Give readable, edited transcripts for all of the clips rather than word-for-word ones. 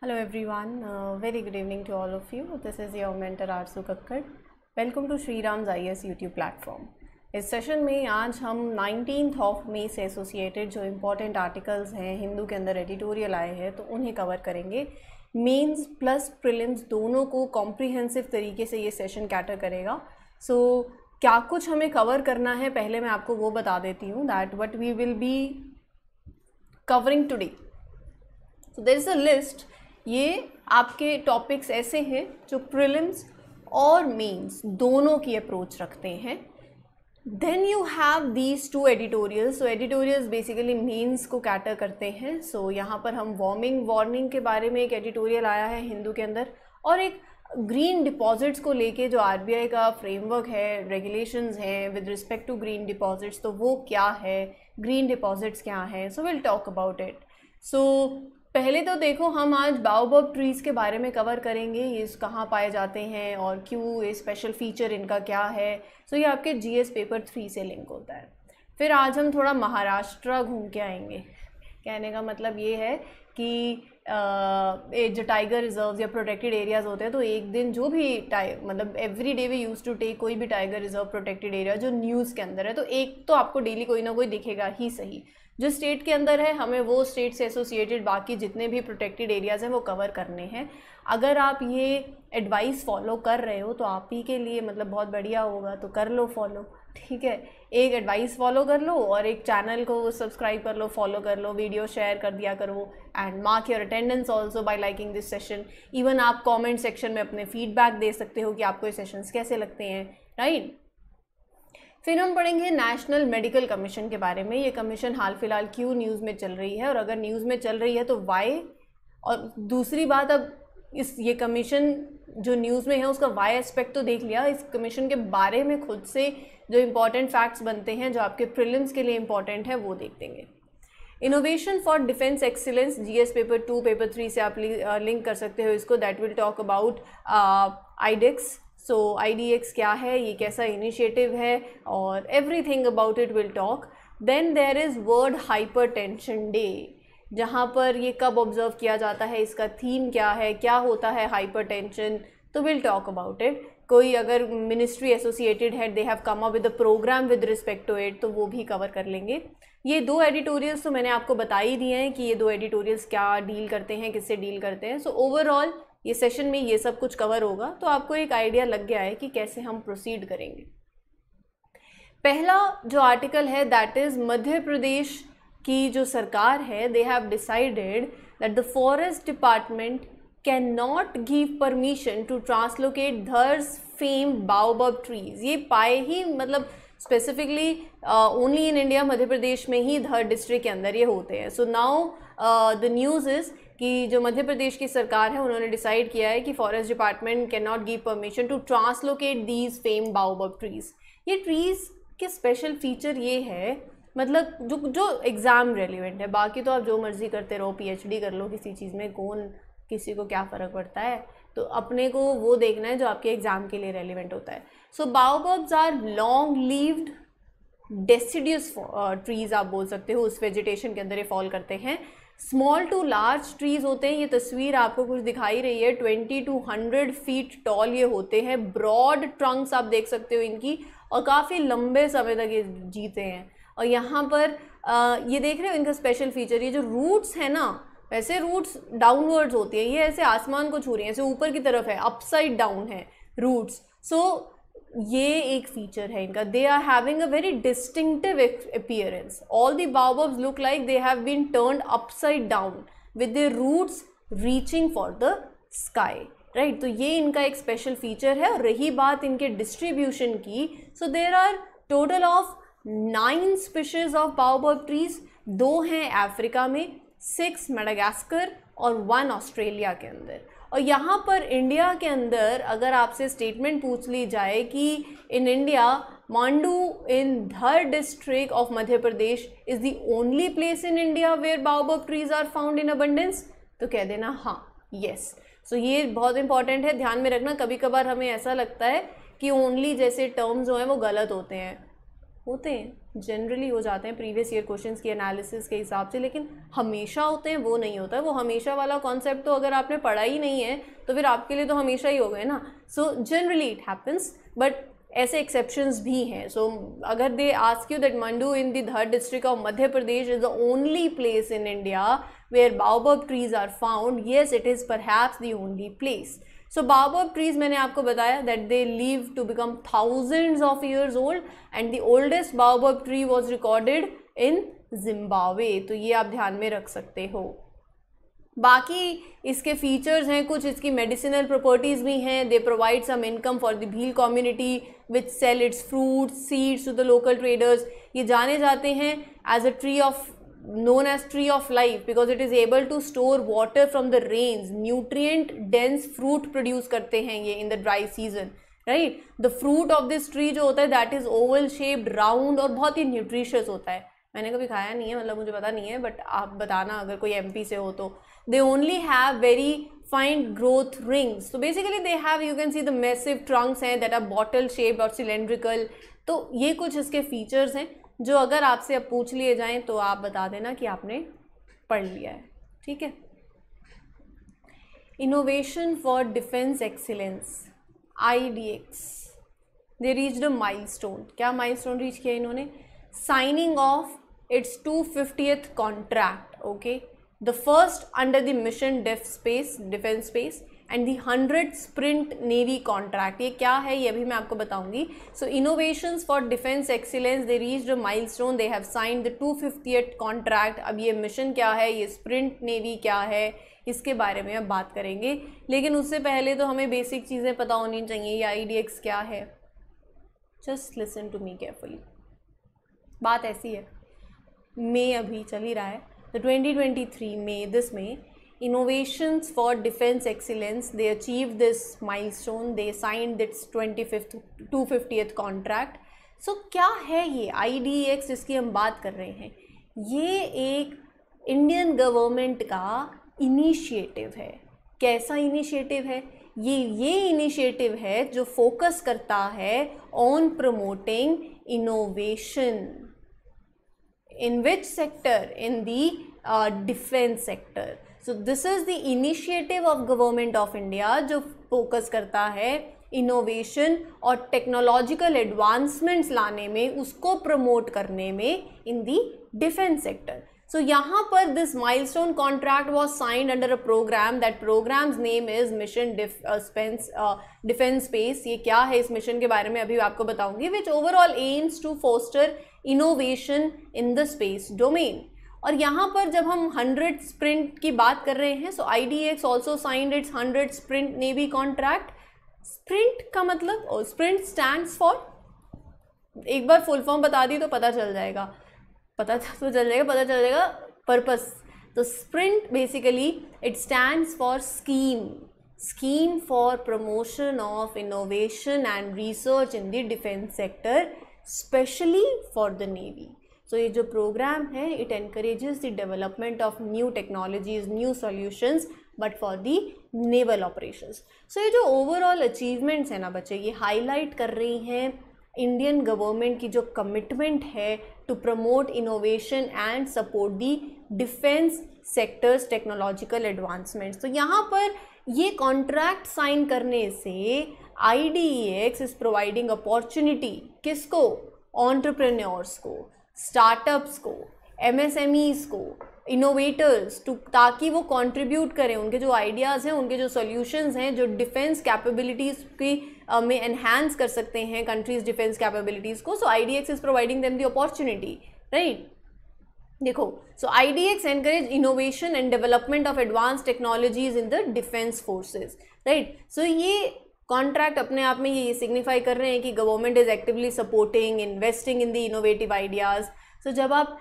Hello everyone, very good evening to all of you. This is your mentor Arsu Kakkad. Welcome to Shri Ram's IS YouTube platform. इस session में आज हम 19th of May से associated जो important articles हैं हिंदू के अंदर editorial आए हैं तो उन्हें कवर करेंगे। मेंस प्लस प्रीलिम्स दोनों को कॉम्प्रिहेंसिव तरीके से ये सेशन कैटर करेगा। सो क्या कुछ हमें कवर करना है पहले मैं आपको वो बता देती हूँ that what we will be covering today. So there is a list. ये आपके टॉपिक्स ऐसे हैं जो प्रीलिम्स और मेंस दोनों की अप्रोच रखते हैं। Then you have these two editorials. So editorials basically mains को कैटर करते हैं। सो यहाँ पर हम वार्निंग के बारे में एक एडिटोरियल आया है हिंदू के अंदर, और एक ग्रीन डिपॉजिट्स को लेके जो आरबीआई का फ्रेमवर्क है, रेगुलेशंस हैं with respect to green deposits, तो वो क्या है, ग्रीन डिपॉजिट्स क्या हैं। So will talk about it. So पहले तो देखो, हम आज बाओबब ट्रीज़ के बारे में कवर करेंगे, ये कहाँ पाए जाते हैं और क्यों, ये स्पेशल फीचर इनका क्या है। सो ये आपके जीएस पेपर 3 से लिंक होता है। फिर आज हम थोड़ा महाराष्ट्र घूम के आएंगे। कहने का मतलब ये है कि जो टाइगर रिजर्व या प्रोटेक्टेड एरियाज़ होते हैं, तो एक दिन जो भी मतलब every day we use to take कोई भी टाइगर रिजर्व प्रोटेक्टेड एरिया जो न्यूज़ के अंदर है, तो एक तो आपको डेली कोई ना कोई दिखेगा ही सही। जो स्टेट के अंदर है हमें वो स्टेट से एसोसिएटेड बाकी जितने भी प्रोटेक्टेड एरियाज़ हैं वो कवर करने हैं। अगर आप ये एडवाइस फॉलो कर रहे हो तो आप ही के लिए मतलब बहुत बढ़िया होगा, तो कर लो फॉलो, ठीक है। एक एडवाइस फॉलो कर लो और एक चैनल को सब्सक्राइब कर लो, फॉलो कर लो, वीडियो शेयर कर दिया करो, and mark your attendance also bye liking this session. Even आप कॉमेंट सेक्शन में अपने फीडबैक दे सकते हो कि आपको ये सेशंस कैसे लगते हैं, राइट। फिर हम पढ़ेंगे नेशनल मेडिकल कमीशन के बारे में। ये कमीशन हाल फिलहाल क्यों न्यूज़ में चल रही है, और अगर न्यूज़ में चल रही है तो वाई। और दूसरी बात, अब ये कमीशन जो न्यूज़ में है उसका वाई एस्पेक्ट तो देख लिया, इस कमीशन के बारे में खुद से जो इम्पॉर्टेंट फैक्ट्स बनते हैं जो आपके प्रीलिम्स के लिए इम्पॉर्टेंट है वो देख देंगे। Innovation for defence excellence, GS paper 2 paper 3 से आप लिंक कर सकते हो इसको। That will talk about iDEX. So IDX क्या है, ये कैसा इनिशिएटिव है, और everything about it will talk. Then there is world hypertension day, जहाँ पर ये कब ऑब्जर्व किया जाता है, इसका थीम क्या है, क्या होता है हाइपरटेंशन, तो विल टॉक अबाउट इट। कोई अगर मिनिस्ट्री एसोसिएटेड है, they have come up with a programme with respect to it, तो वो भी कवर कर लेंगे। ये दो एडिटोरियल्स तो मैंने आपको बता ही दिए हैं कि ये दो एडिटोरियल्स क्या डील करते हैं, किससे डील करते हैं। सो ओवरऑल ये सेशन में ये सब कुछ कवर होगा, तो आपको एक आइडिया लग गया है कि कैसे हम प्रोसीड करेंगे। पहला जो आर्टिकल है दैट इज़ मध्य प्रदेश की जो सरकार है, they have decided that the forest department can not give permission to translocate Dhar's fame baobab trees. ये पाए ही मतलब specifically only in India, Madhya Pradesh में ही धर डिस्ट्रिक्ट के अंदर ये होते हैं। So now the news is कि जो मध्य प्रदेश की सरकार है उन्होंने डिसाइड किया है कि forest department can not give permission to translocate these fame baobab trees. ये ट्रीज़ के स्पेशल फीचर ये है, मतलब जो एग्ज़ाम रेलिवेंट है, बाकी तो आप जो मर्ज़ी करते रहो, PhD कर लो किसी चीज़ में, कौन किसी को क्या फ़र्क पड़ता है। तो अपने को वो देखना है जो आपके एग्ज़ाम के लिए रेलिवेंट होता है। So baobabs are long lived deciduous trees आप बोल सकते हो, उस वेजिटेशन के अंदर ये फॉल करते हैं। स्मॉल टू लार्ज ट्रीज़ होते हैं। ये तस्वीर आपको कुछ दिखाई रही है, 20 to 100 फीट टॉल ये होते हैं। ब्रॉड ट्रंक्स आप देख सकते हो इनकी, और काफ़ी लंबे समय तक ये जीते हैं। और यहाँ पर ये देख रहे हो इनका स्पेशल फीचर, ये जो रूट्स है ना, वैसे रूट्स डाउनवर्ड्स होती हैं, ये ऐसे आसमान को छू रही हैं, ऐसे ऊपर की तरफ है, अपसाइड डाउन है रूट्स। सो ये एक फीचर है इनका। They are having a very distinctive appearance. All the baobabs look like they have been turned upside down with their roots reaching for the sky, right. तो ये इनका एक स्पेशल फीचर है। और रही बात इनके डिस्ट्रीब्यूशन की, so there are total of 9 species of baobab trees. 2 हैं अफ्रीका में, 6 मेडागास्कर और 1 ऑस्ट्रेलिया के अंदर। और यहाँ पर इंडिया के अंदर अगर आपसे स्टेटमेंट पूछ ली जाए कि in India Mandu in Dhar district of Madhya Pradesh is the only place in India where baobab trees are found in abundance, तो कह देना हाँ, यस। सो ये बहुत इंपॉर्टेंट है, ध्यान में रखना। कभी कभार हमें ऐसा लगता है कि ओनली जैसे टर्म्स जो हैं वो गलत होते हैं। होते हैं, जनरली हो जाते हैं प्रीवियस ईयर क्वेश्चंस की एनालिसिस के हिसाब से, लेकिन हमेशा होते हैं वो नहीं होता है। वो हमेशा वाला कॉन्सेप्ट तो अगर आपने पढ़ा ही नहीं है तो फिर आपके लिए तो हमेशा ही हो गए ना। So generally it happens, but ऐसे एक्सेप्शंस भी हैं। सो अगर they ask you that Mandu in the Dhar district of Madhya Pradesh is the only place in India where baobab trees are found, yes it is perhaps the only place. So baobab trees मैंने आपको बताया that they live to become thousands of years old and the oldest baobab tree was recorded in Zimbabwe। तो ये आप ध्यान में रख सकते हो। बाकी इसके फीचर्स हैं, कुछ इसकी मेडिसिनल प्रॉपर्टीज़ भी हैं। They provide some income for the Bhil community which sell its fruits seeds to the local traders. ये जाने जाते हैं as a tree of known as tree of life because it is able to store water from the rains, nutrient dense fruit produce करते हैं ये in the dry season, right? The fruit of this tree जो होता है that is oval shaped, round और बहुत ही nutritious होता है। मैंने कभी खाया नहीं है, मतलब मुझे पता नहीं है, बट आप बताना अगर कोई MP से हो तो। They only have very fine growth rings, so basically they have, you can see the massive trunks हैं that are bottle shaped or cylindrical। तो ये कुछ इसके फीचर्स हैं जो अगर आपसे अब पूछ लिए जाएं तो आप बता देना कि आपने पढ़ लिया है, ठीक है। Innovation for defence excellence IDX, they reached a milestone. क्या माइलस्टोन रीच किया इन्होंने? Signing of its 250th contract, okay, the first under the mission defence space and the 100th sprint navy contract. ये क्या है ये अभी मैं आपको बताऊंगी। So innovations for defence excellence, they reached a milestone, they have signed the 250th contract. अब ये मिशन क्या है, ये स्प्रिंट नेवी क्या है, इसके बारे में अब बात करेंगे, लेकिन उससे पहले तो हमें बेसिक चीज़ें पता होनी चाहिए। ये IDX क्या है, just listen to me carefully. बात ऐसी है, मई अभी चल ही रहा है, तो 2023 में, दिस में innovations for defense excellence, they achieved this milestone, they signed its 250th contract। so क्या है ये IDX जिसकी हम बात कर रहे हैं? ये एक इंडियन गवर्नमेंट का इनिशिएटिव है। कैसा इनिशिएटिव है ये इनिशिएटिव है जो फोकस करता है on promoting innovation. In which sector? In the defence sector. So this is the initiative of government of India जो फोकस करता है इनोवेशन और टेक्नोलॉजिकल एडवांसमेंट्स लाने में, उसको प्रमोट करने में इन दी डिफेंस सेक्टर। सो यहाँ पर this milestone contract was signed under a programme, that programme's name is Mission defence Space. ये क्या है, इस मिशन के बारे में अभी आपको बताऊंगी। Which overall aims to foster innovation in the space domain. और यहाँ पर जब हम 100 स्प्रिंट की बात कर रहे हैं, सो IDX also signed it's 100 sprint navy contract. Sprint का मतलब, और स्प्रिंट स्टैंड्स फॉर, एक बार फुल फॉर्म बता दी तो पता चल जाएगा पर्पस। तो sprint basically it stands for scheme for promotion of innovation and research in the defence sector, specially for the navy. So ये जो प्रोग्राम है, it encourages the development of new technologies, new solutions, but for the naval operations. So ये जो overall achievements हैं ना बच्चे, ये highlight कर रही हैं इंडियन गवर्नमेंट की जो कमिटमेंट है to promote innovation and support the defence sectors technological advancements. तो यहाँ पर ये कॉन्ट्रैक्ट साइन करने से IDX इज प्रोवाइडिंग अपॉर्चुनिटी किसको? एंटरप्रेन्योर्स को, स्टार्टअप्स को, MSMEs को, इनोवेटर्स, ताकि वो कंट्रीब्यूट करें, उनके जो आइडियाज़ हैं, उनके जो सॉल्यूशंस हैं, जो डिफेंस कैपेबिलिटीज़ की में एनहांस कर सकते हैं कंट्रीज डिफेंस कैपेबिलिटीज़ को। So IDX is providing them the opportunity, right. देखो, so IDX encourage innovation and development of advance technologies in the defence forces, right. So ये कॉन्ट्रैक्ट अपने आप में ये सिग्निफाई कर रहे हैं कि government is actively supporting, investing in the innovative ideas. So जब आप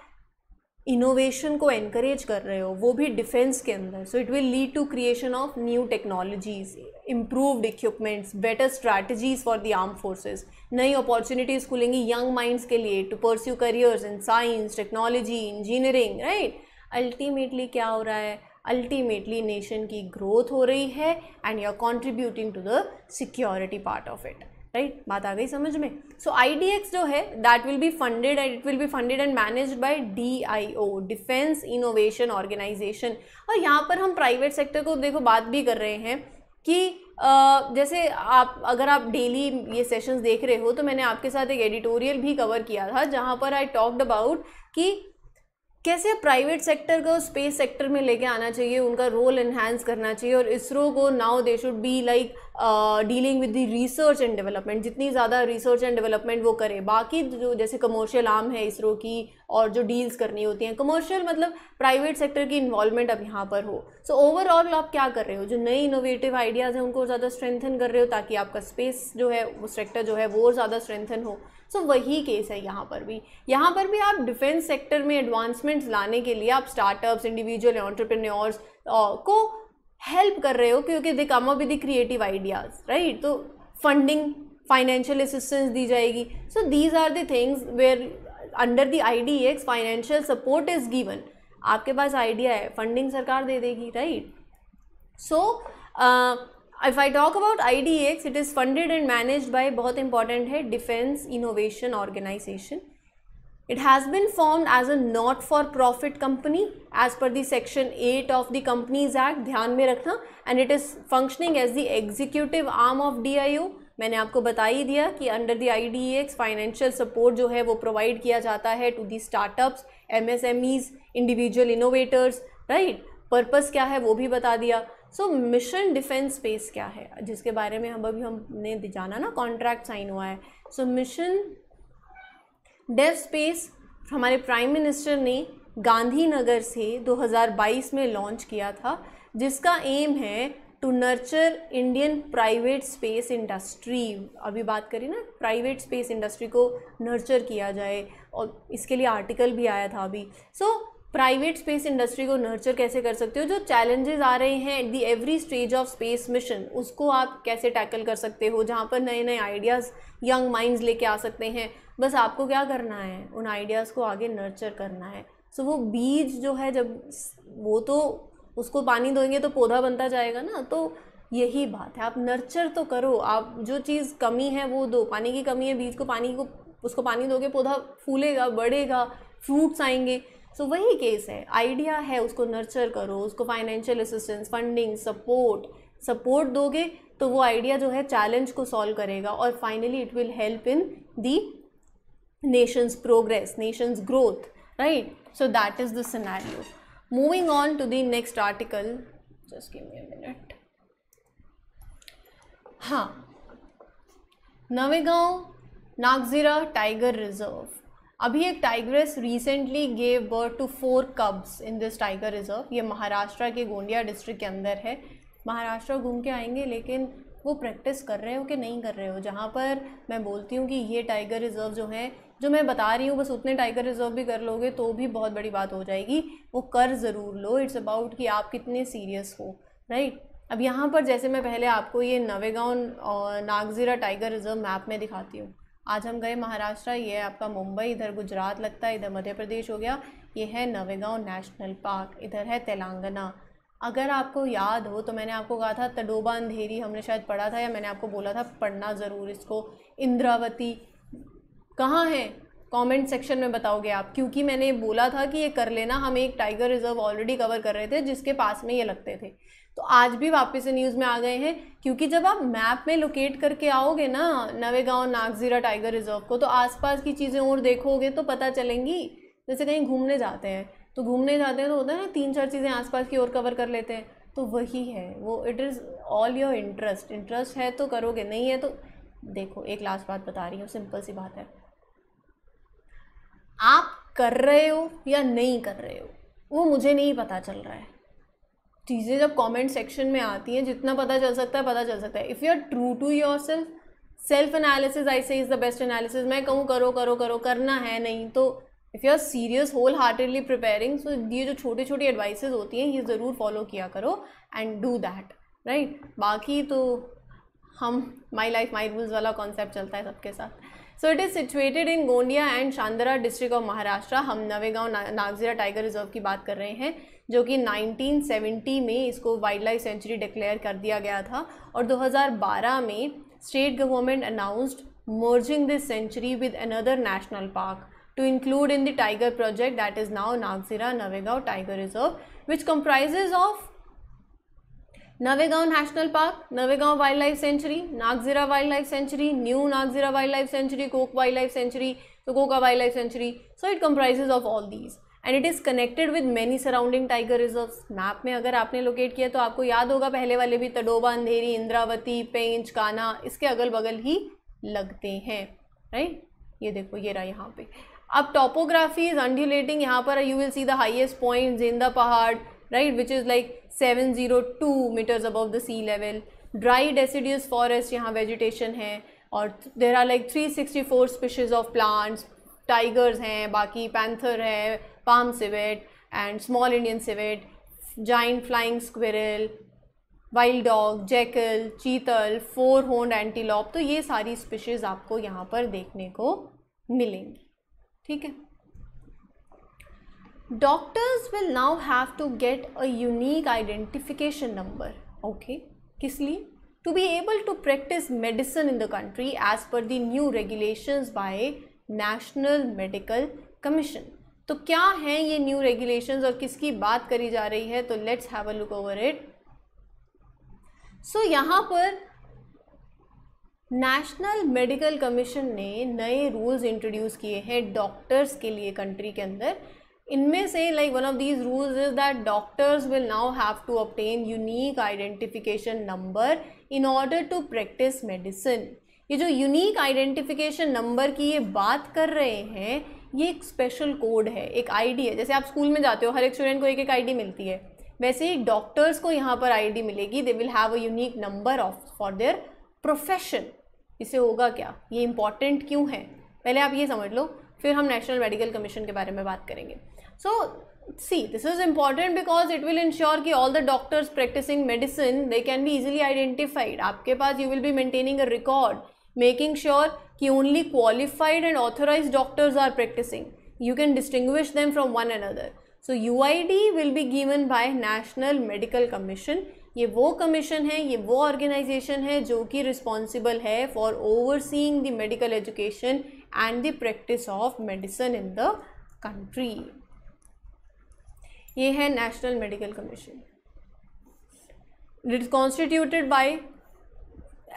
इनोवेशन को एनकरेज कर रहे हो, वो भी डिफेंस के अंदर, so it will lead to creation of new technologies, improved equipments, better strategies for the arm forces. नई अपॉर्चुनिटीज़ खुलेंगी यंग माइंड्स के लिए to pursue careers in science, technology, engineering, right. Ultimately क्या हो रहा है? अल्टीमेटली नेशन की growth हो रही है and you are contributing to the security part of it. Right, बात आ गई समझ में। सो IDX जो है that will be funded and it will be funded and managed by DIO, defence innovation organisation. और यहाँ पर हम प्राइवेट सेक्टर को देखो बात भी कर रहे हैं कि जैसे अगर आप डेली ये सेशंस देख रहे हो तो मैंने आपके साथ एक एडिटोरियल भी कवर किया था जहाँ पर आई टॉक्ड अबाउट कि कैसे प्राइवेट सेक्टर को स्पेस सेक्टर में लेके आना चाहिए, उनका रोल एनहांस करना चाहिए। और इसरो को now they should be like dealing with the research and development, जितनी ज़्यादा रिसर्च एंड डेवलपमेंट वो करे। बाकी जो जैसे कमर्शियल आर्म है इसरो की और जो डील्स करनी होती हैं, कमर्शियल मतलब प्राइवेट सेक्टर की इन्वॉल्वमेंट अब यहाँ पर हो। सो ओवरऑल आप क्या कर रहे हो, जो नई इनोवेटिव आइडियाज़ हैं उनको ज़्यादा स्ट्रेंथन कर रहे हो ताकि आपका स्पेस जो है वो सेक्टर जो है वो ज़्यादा स्ट्रेंथन हो। सो वही केस है यहाँ पर भी आप डिफेंस सेक्टर में एडवांसमेंट्स लाने के लिए आप स्टार्टअप्स, इंडिविजुअल एंटरप्रेन्योर्स को हेल्प कर रहे हो क्योंकि they come up with the creative ideas, right. तो फंडिंग, फाइनेंशियल असिस्टेंस दी जाएगी। So these are the things where under the IDX financial support is given. आपके पास आइडिया है, फंडिंग सरकार दे देगी, right. So if I talk about IDX, it is funded and managed by, बहुत important है, Defense Innovation Organization. It has been formed as a not for profit company as per the section 8 of the Companies Act, ध्यान में रखना, and it is functioning as the executive arm of DIO. मैंने आपको बता ही दिया कि under the IDX financial support जो है वो प्रोवाइड किया जाता है to the startups, MSMEs, individual innovators, right. Purpose क्या है वो भी बता दिया। सो मिशन डिफेंस स्पेस क्या है जिसके बारे में हमने जाना ना, कॉन्ट्रैक्ट साइन हुआ है। सो मिशन डेव स्पेस हमारे प्राइम मिनिस्टर ने गांधीनगर से 2022 में लॉन्च किया था, जिसका एम है to nurture Indian private space industry. अभी बात करें ना, प्राइवेट स्पेस इंडस्ट्री को नर्चर किया जाए और इसके लिए आर्टिकल भी आया था अभी। सो प्राइवेट स्पेस इंडस्ट्री को नर्चर कैसे कर सकते हो, जो चैलेंजेस आ रहे हैं at the every stage of space mission उसको आप कैसे टैकल कर सकते हो, जहाँ पर नए नए आइडियाज़ यंग माइंड्स लेके आ सकते हैं। बस आपको क्या करना है, उन आइडियाज़ को आगे नर्चर करना है। सो वो बीज जो है जब वो तो उसको पानी दोगे तो पौधा बनता जाएगा ना, तो यही बात है, आप नर्चर तो करो, आप जो चीज़ कमी है वो दो। पानी की कमी है, बीज को उसको पानी दोगे, पौधा फूलेगा, बढ़ेगा, फ्रूट्स आएंगे। सो वही केस है, आइडिया है उसको नर्चर करो, उसको फाइनेंशियल असिस्टेंस, फंडिंग, सपोर्ट दोगे तो वो आइडिया जो है चैलेंज को सॉल्व करेगा और finally it will help in the nations progress, nations growth, right. So that is the scenario. Moving on to the next article, just give me a minute. हाँ, Navegaon Nagzira tiger reserve, अभी एक tigress recently gave birth to 4 cubs in this tiger reserve. ये महाराष्ट्र के Gondia district के अंदर है। महाराष्ट्र घूम के आएंगे, लेकिन वो प्रैक्टिस कर रहे हो कि नहीं कर रहे हो। जहाँ पर मैं बोलती हूँ कि ये टाइगर रिजर्व जो है, जो मैं बता रही हूँ, बस उतने टाइगर रिजर्व भी कर लोगे तो भी बहुत बड़ी बात हो जाएगी, वो कर ज़रूर लो। इट्स अबाउट कि आप कितने सीरियस हो, राइट। अब यहाँ पर जैसे मैं पहले आपको ये नवेगांव और नागजीरा टाइगर रिजर्व मैप में दिखाती हूँ। आज हम गए महाराष्ट्र, ये है आपका मुंबई, इधर गुजरात लगता है, इधर मध्य प्रदेश हो गया, ये है नवेगांव नेशनल पार्क, इधर है तेलंगाना। अगर आपको याद हो तो मैंने आपको कहा था तडोबा अंधेरी, हमने शायद पढ़ा था या मैंने आपको बोला था पढ़ना ज़रूर इसको। इंद्रावती कहाँ है, कमेंट सेक्शन में बताओगे आप, क्योंकि मैंने बोला था कि ये कर लेना। हम एक टाइगर रिजर्व ऑलरेडी कवर कर रहे थे जिसके पास में ये लगते थे, तो आज भी वापस से न्यूज़ में आ गए हैं। क्योंकि जब आप मैप में लोकेट करके आओगे ना नवेगांव नागजीरा टाइगर रिजर्व को, तो आसपास की चीज़ें और देखोगे तो पता चलेंगी। जैसे कहीं घूमने जाते हैं तो होता है ना, 3-4 चीज़ें आसपास की और कवर कर लेते हैं, तो वही है वो। It is all your interest है तो करोगे, नहीं है तो देखो। एक लास्ट बात बता रही हूँ, सिंपल सी बात है, आप कर रहे हो या नहीं कर रहे हो वो मुझे नहीं पता चल रहा है। चीज़ें जब कमेंट सेक्शन में आती हैं, जितना पता चल सकता है। If you are true to your self analysis I say is the best analysis. मैं कहूँ करो, करना है नहीं तो if you are serious whole heartedly preparing, so ये जो छोटी छोटी एडवाइसेस होती हैं ये ज़रूर फॉलो किया करो एंड डू दैट, राइट। बाकी तो हम माई लाइफ माई रूल्स वाला कॉन्सेप्ट चलता है सबके साथ। So it is situated in Gondia and Chandra district of Maharashtra. हम नवेगांव नागजीरा टाइगर रिजर्व की बात कर रहे हैं, जो कि 1970 में इसको वाइल्ड लाइफ सेंचुरी डिक्लेयर कर दिया गया था और 2012 में state government announced merging this sanctuary with another national park to include in the tiger project that is now Nagzira Navegaon Tiger Reserve, which comprises of Navegaon National Park, Navegaon Wildlife Sanctuary, Nagzira Wildlife Sanctuary, New Nagzira Wildlife Sanctuary, Coke Wildlife Sanctuary, Coca Wildlife Sanctuary. So it comprises of all these and it is connected with many surrounding tiger reserves. Map में अगर आपने locate किया तो आपको याद होगा पहले वाले भी तडोबा, अंधेरी, इंद्रावती, पेंच, कान्हा इसके अगल बगल ही लगते हैं, राइट. ये देखो ये रहा यहाँ पे. अब टॉपोग्राफी इज अंडुलेटिंग. यहाँ पर you will see the highest point Jinda Pahad, right, which is like 702 metres above the sea level. Dry deciduous forest यहाँ वेजिटेशन है और there are like 364 species of plants. Tigers हैं, बाकी पैंथर है, palm civet and small Indian civet, giant flying squirrel, wild dog, jackal, chital, 4 horned antelope. तो ये सारी species आपको यहाँ पर देखने को मिलेंगी. ठीक है. Doctors will now have to get a unique identification number. Okay, किस लिए? To be able to practise medicine in the country as per the new regulations by National Medical Commission. तो क्या हैं ये न्यू रेगुलेशंस और किसकी बात करी जा रही है? तो let's have a look over it. So यहाँ पर नेशनल मेडिकल कमीशन ने नए रूल्स इंट्रोड्यूस किए हैं डॉक्टर्स के लिए कंट्री के अंदर. इनमें से like one of these rules is that doctors will now have to obtain unique identification number in order to practise medicine. ये जो यूनिक आइडेंटिफिकेशन नंबर की ये बात कर रहे हैं, ये एक स्पेशल कोड है, एक आईडी है. जैसे आप स्कूल में जाते हो, हर एक स्टूडेंट को एक एक आईडी मिलती है, वैसे ही डॉक्टर्स को यहाँ पर आईडी मिलेगी. दे will have a unique number of for their profession. इससे होगा क्या, ये इंपॉर्टेंट क्यों है, पहले आप ये समझ लो, फिर हम नेशनल मेडिकल कमीशन के बारे में बात करेंगे. So see, this is important because it will ensure कि all the doctors practising medicine they can be easily identified. आपके पास you will be maintaining a record making sure कि only qualified and authorized doctors are practicing. You can distinguish them from one another. So UID will be given by National Medical Commission. ये वो commission है, ये वो organisation है जो कि responsible है for overseeing the medical education and the practice of medicine in the country. ये है national Medical commission. It is constituted by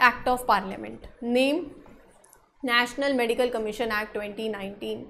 Act of Parliament. Name National Medical Commission Act 2019.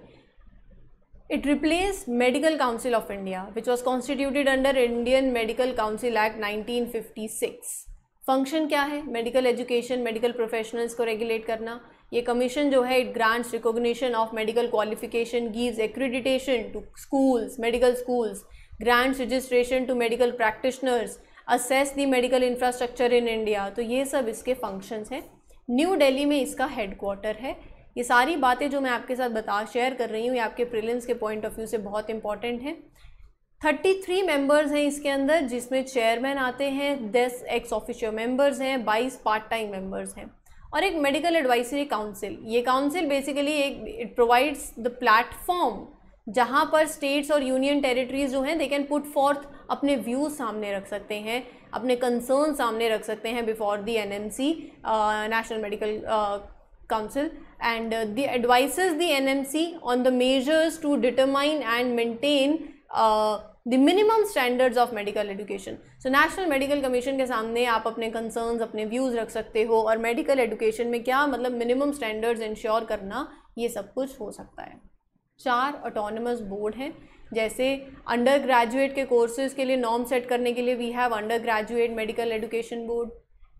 It replaced Medical Council of India, which was constituted under Indian Medical Council Act 1956. Function क्या है? Medical education, medical professionals को regulate करना. ये commission जो है, it grants recognition of medical qualification, gives accreditation to schools, medical schools, grants registration to medical practitioners, assess the medical infrastructure in India. तो ये सब इसके फंक्शंस हैं. न्यू दिल्ली में इसका हेडक्वार्टर है. ये सारी बातें जो मैं आपके साथ शेयर कर रही हूँ, ये आपके प्रीलिम्स के पॉइंट ऑफ व्यू से बहुत इंपॉर्टेंट है. 33 मेंबर्स हैं इसके अंदर, जिसमें चेयरमैन आते हैं, 10 एक्स ऑफिशियो मेंबर्स हैं, 22 पार्ट टाइम मेंबर्स हैं और एक मेडिकल एडवाइजरी काउंसिल. ये council basically it provides the platform जहाँ पर स्टेट्स और यूनियन टेरिटरीज जो हैं दे कैन पुट फॉर्थ अपने व्यूज़ सामने रख सकते हैं, अपने कंसर्न सामने रख सकते हैं before the NMC, National Medical Council, and the advises the NMC on the measures to determine and maintain the minimum standards of medical education. So National Medical Commission के सामने आप अपने कंसर्न्स, अपने व्यूज़ रख सकते हो और मेडिकल एजुकेशन में क्या मतलब मिनिमम स्टैंडर्ड्स इंश्योर करना, ये सब कुछ हो सकता है. 4 ऑटोनमस बोर्ड हैं. जैसे अंडर ग्रेजुएट के कोर्सेज के लिए नॉर्म सेट करने के लिए we have undergraduate medical education board.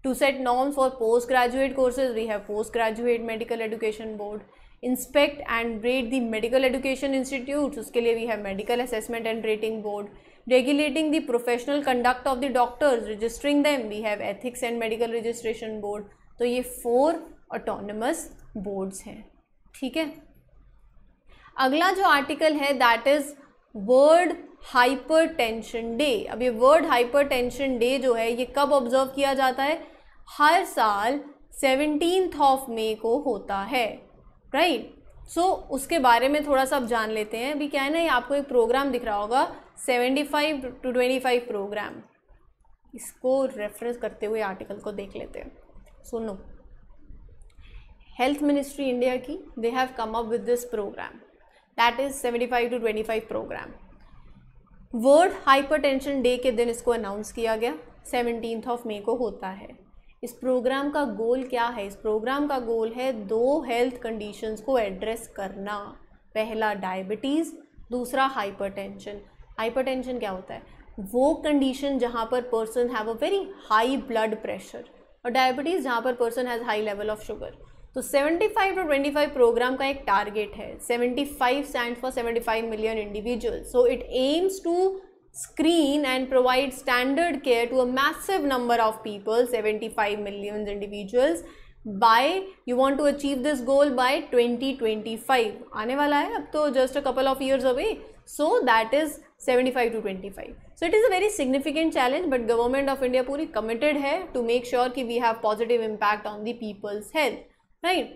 To set norms for postgraduate courses we have postgraduate medical education board. Inspect and rate the medical education institutes, उसके लिए we have medical assessment and rating board. Regulating the professional conduct of the doctors, registering them, we have ethics and medical registration board. तो ये 4 autonomous boards हैं. ठीक है. अगला जो article है that is world hypertension day. अब ये वर्ल्ड हाइपरटेंशन डे जो है ये कब ऑब्जर्व किया जाता है? हर साल 17 मई को होता है, राइट. सो उसके बारे में थोड़ा सा अब जान लेते हैं. अभी क्या है ना, ये आपको एक प्रोग्राम दिख रहा होगा 75 to 25 प्रोग्राम. इसको रेफरेंस करते हुए आर्टिकल को देख लेते हैं. सुनो, हेल्थ मिनिस्ट्री इंडिया की, they have come up with this programme, that is 75 to 25 programme. World hypertension day के दिन इसको अनाउंस किया गया, 17 मई को होता है। इस प्रोग्राम का गोल क्या है? इस प्रोग्राम का गोल है 2 हेल्थ कंडीशंस को एड्रेस करना। पहला डायबिटीज़, दूसरा हाइपरटेंशन। हाइपरटेंशन क्या होता है? वो कंडीशन जहाँ पर person have a very high blood pressure, और डायबिटीज़ जहाँ पर person has high level of sugar. तो 75 to 25 प्रोग्राम का एक टारगेट है। 75 stand for 75 million individual, so it aims to screen and provide standard care to a massive number of people, 75 million individuals, by you want to achieve this goal by 2025, आने वाला है अब तो, just a couple of years away, so that is 75 to 25. So it is a very significant challenge, but government of India पूरी committed है to make sure कि we have positive impact on the people's health, right?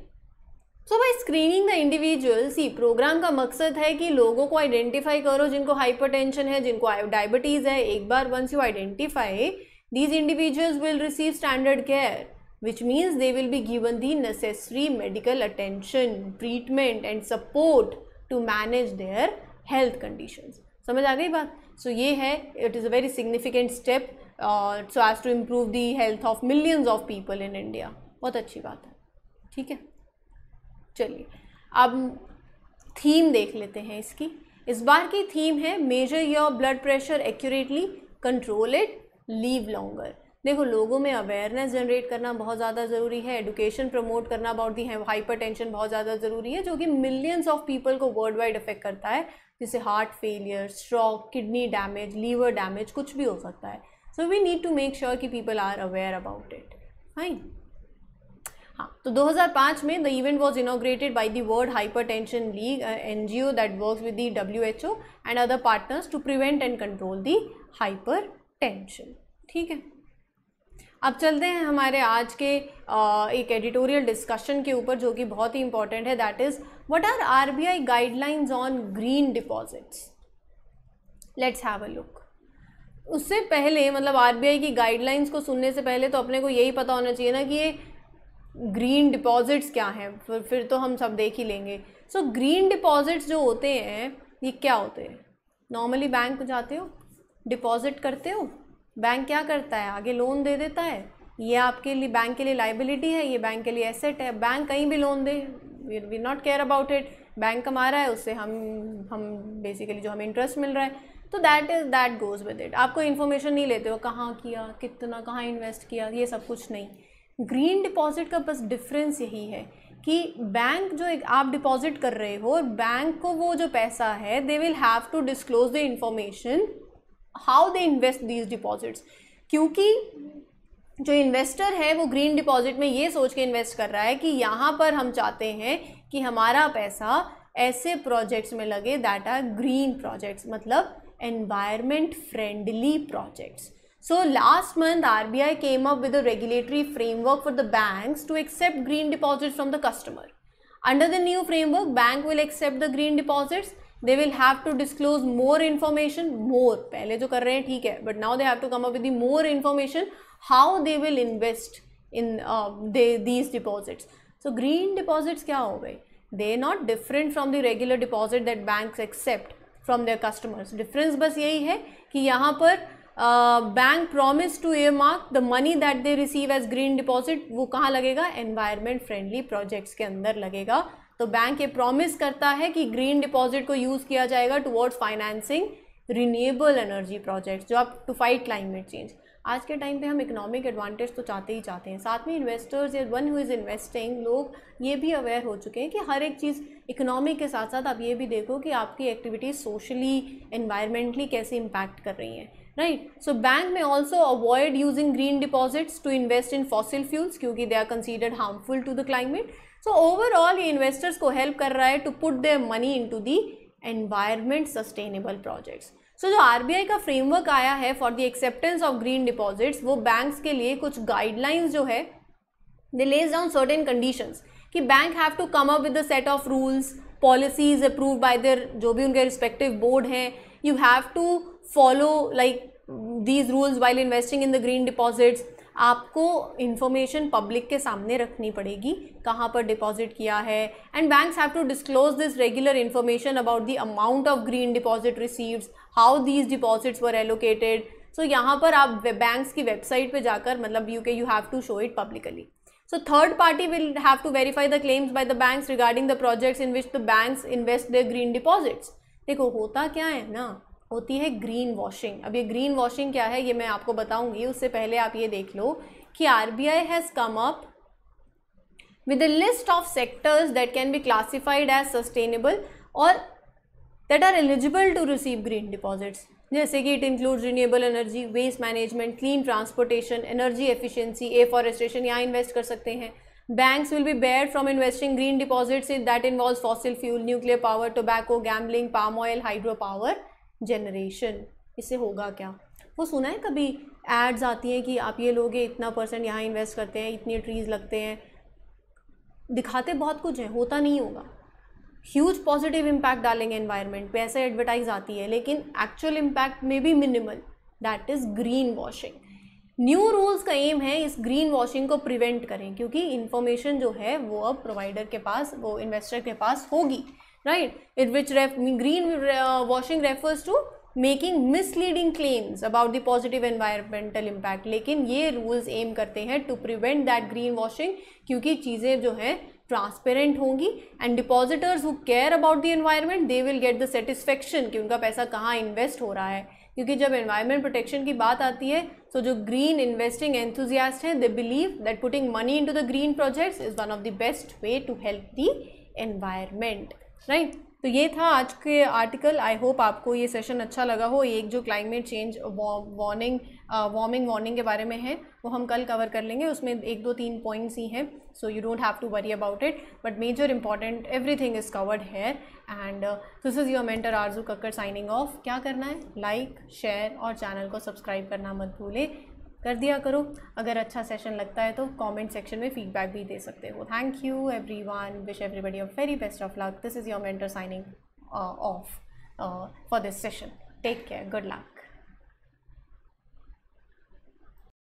So by screening the individual, सी programme का मकसद है कि लोगों को आइडेंटिफाई करो जिनको हाइपरटेंशन है, जिनको डायबिटीज़ है। एक बार once you identify, these individuals will receive standard care, which means they will be given the necessary medical attention, treatment and support to manage their health conditions. समझ आ गई बात? सो ये है, it is a very significant step so as to improve the health of millions of people in India. बहुत अच्छी बात है, ठीक है। चलिए अब थीम देख लेते हैं इसकी। इस बार की थीम है major your blood pressure accurately, control it, leave longer. देखो, लोगों में अवेयरनेस जनरेट करना बहुत ज़्यादा ज़रूरी है, एडुकेशन प्रमोट करना अबाउट दी हाइपरटेंशन बहुत ज़्यादा ज़रूरी है, जो कि मिलियंस ऑफ पीपल को वर्ल्ड वाइड अफेक्ट करता है, जिससे heart failure, stroke, kidney damage, liver damage कुछ भी हो सकता है। So we need to make sure कि people are aware about it. Fine. हाँ, तो 2005 में the event was inaugurated by the world hypertension league, NGO that works with the WHO and other partners to prevent and control the hypertension. ठीक है, अब चलते हैं हमारे आज के एक एडिटोरियल डिस्कशन के ऊपर, जो कि बहुत ही इंपॉर्टेंट है, that is what are RBI guidelines on green deposits. Let's have a look. उससे पहले, मतलब RBI की गाइडलाइंस को सुनने से पहले तो अपने को यही पता होना चाहिए ना कि ये ग्रीन डिपॉजिट्स क्या हैं, फिर तो हम सब देख ही लेंगे। सो ग्रीन डिपॉजिट्स जो होते हैं, ये क्या होते हैं? नॉर्मली बैंक जाते हो, डिपॉजिट करते हो, बैंक क्या करता है? आगे लोन दे देता है। ये आपके लिए, बैंक के लिए लाइबिलिटी है, ये बैंक के लिए एसेट है। बैंक कहीं भी लोन दे, we not care about it. Bank कमा रहा है, उससे हम बेसिकली जो हमें इंटरेस्ट मिल रहा है, तो दैट गोज विद इट। आपको इन्फॉर्मेशन नहीं लेते हो कहाँ किया, कितना, कहाँ इन्वेस्ट किया, ये सब कुछ नहीं। ग्रीन डिपॉजिट का बस डिफरेंस यही है कि बैंक जो आप डिपॉजिट कर रहे हो, बैंक को वो जो पैसा है, they will have to disclose the information how they invest these deposits. क्योंकि जो इन्वेस्टर है वो ग्रीन डिपॉजिट में ये सोच के इन्वेस्ट कर रहा है कि यहाँ पर हम चाहते हैं कि हमारा पैसा ऐसे प्रोजेक्ट्स में लगे दैट आर ग्रीन प्रोजेक्ट्स, मतलब environment friendly projects. So last month RBI came up with a regulatory framework for the banks to accept green deposits from the customer. Under the new framework, bank will accept the green deposits. They will have to disclose more information, more. पहले जो कर रहे हैं ठीक है, but now they have to come up with the more information how they will invest in these deposits. So green deposits क्या हो गए? They are not different from the regular deposit that banks accept from their customers. Difference बस यही है कि यहाँ पर bank promise to earmark the money that they receive as green deposit, वो कहाँ लगेगा? एनवायरमेंट फ्रेंडली प्रोजेक्ट्स के अंदर लगेगा। तो बैंक ये प्रॉमिस करता है कि ग्रीन डिपॉजिट को यूज़ किया जाएगा towards financing renewable energy projects, जो आप टू फाइट क्लाइमेट चेंज। आज के टाइम पे हम इकोनॉमिक एडवांटेज तो चाहते ही चाहते हैं, साथ में इन्वेस्टर्स या वन हु इज़ इन्वेस्टिंग, लोग ये भी अवेयर हो चुके हैं कि हर एक चीज़ इकोनॉमिक के साथ साथ आप ये भी देखो कि आपकी एक्टिविटीज़ सोशली, एनवायरमेंटली कैसे इम्पैक्ट कर रही हैं, राइट। सो बैंक में also avoid using green deposits to invest in fossil fuels, क्योंकि they are considered harmful to the climate. So overall ये इन्वेस्टर्स को हेल्प कर रहा है to put their money into the environment sustainable projects. So जो RBI का framework आया है for the acceptance of green deposits, वो बैंक्स के लिए कुछ गाइडलाइंस जो है, they lays down certain conditions कि bank have to come up with the set of rules, policies approved by their, जो भी उनके रिस्पेक्टिव बोर्ड हैं। You have to follow like these rules while investing in the green deposits. आपको information public के सामने रखनी पड़ेगी, कहाँ पर डिपॉजिट किया है, and banks have to disclose this regular information about the amount of green deposit received, how these deposits were allocated. So यहाँ पर आप बैंक्स की वेबसाइट पे जाकर मतलब you have to show it publicly. So third party will have to verify the claims by the banks regarding the projects in which the banks invest their green deposits. देखो होता क्या है ना, होती है ग्रीन वॉशिंग. अब ये green washing क्या है ये मैं आपको बताऊंगी, उससे पहले आप ये देख लो कि RBI has come up with a list of sectors that can be classified as sustainable or that are eligible to receive green deposits. जैसे कि it includes renewable energy, waste management, clean transportation, energy efficiency, afforestation, यहाँ invest कर सकते हैं. Banks will be barred from investing green deposits that involves fossil fuel, nuclear power, tobacco, gambling, palm oil, hydro power generation. इससे होगा क्या? वो सुना है कभी एड्स आती हैं कि आप ये लोग इतना % यहाँ इन्वेस्ट करते हैं, इतने ट्रीज लगते हैं, दिखाते बहुत कुछ है, होता नहीं होगा. ह्यूज पॉजिटिव इम्पैक्ट डालेंगे एनवायरनमेंट पे, ऐसे एडवर्टाइज आती है, लेकिन एक्चुअल इम्पैक्ट में भी minimal. That is green washing. New rules का एम है इस ग्रीन वॉशिंग को प्रिवेंट करें, क्योंकि इन्फॉर्मेशन जो है वो अब प्रोवाइडर के पास, वो इन्वेस्टर के पास होगी, right. It which green washing refers to making misleading claims about the positive environmental impact. लेकिन ये रूल्स एम करते हैं to prevent that green washing, क्योंकि चीज़ें जो हैं ट्रांसपेरेंट होंगी and depositors who care about the environment they will get the satisfaction कि उनका पैसा कहाँ इन्वेस्ट हो रहा है. क्योंकि जब एनवायरनमेंट प्रोटेक्शन की बात आती है तो जो ग्रीन इन्वेस्टिंग एंथुजियास्ट हैं they believe that putting money into the green projects is one of the best way to help the environment, right. तो ये था आज के आर्टिकल. आई होप आपको ये सेशन अच्छा लगा हो. एक जो क्लाइमेट चेंज वार्मिंग वार्निंग के बारे में है वो हम कल कवर कर लेंगे. उसमें 1-2-3 पॉइंट्स ही हैं, so you don't have to worry about it, but major important everything is covered here. And this is your mentor Arzoo Kakkar signing off. क्या करना है? लाइक, शेयर और चैनल को सब्सक्राइब करना मत भूलें, कर दिया करो. अगर अच्छा सेशन लगता है तो कमेंट सेक्शन में फीडबैक भी दे सकते हो. Thank you everyone, wish everybody a very best of luck. This is your mentor signing off for this session. Take care, good luck.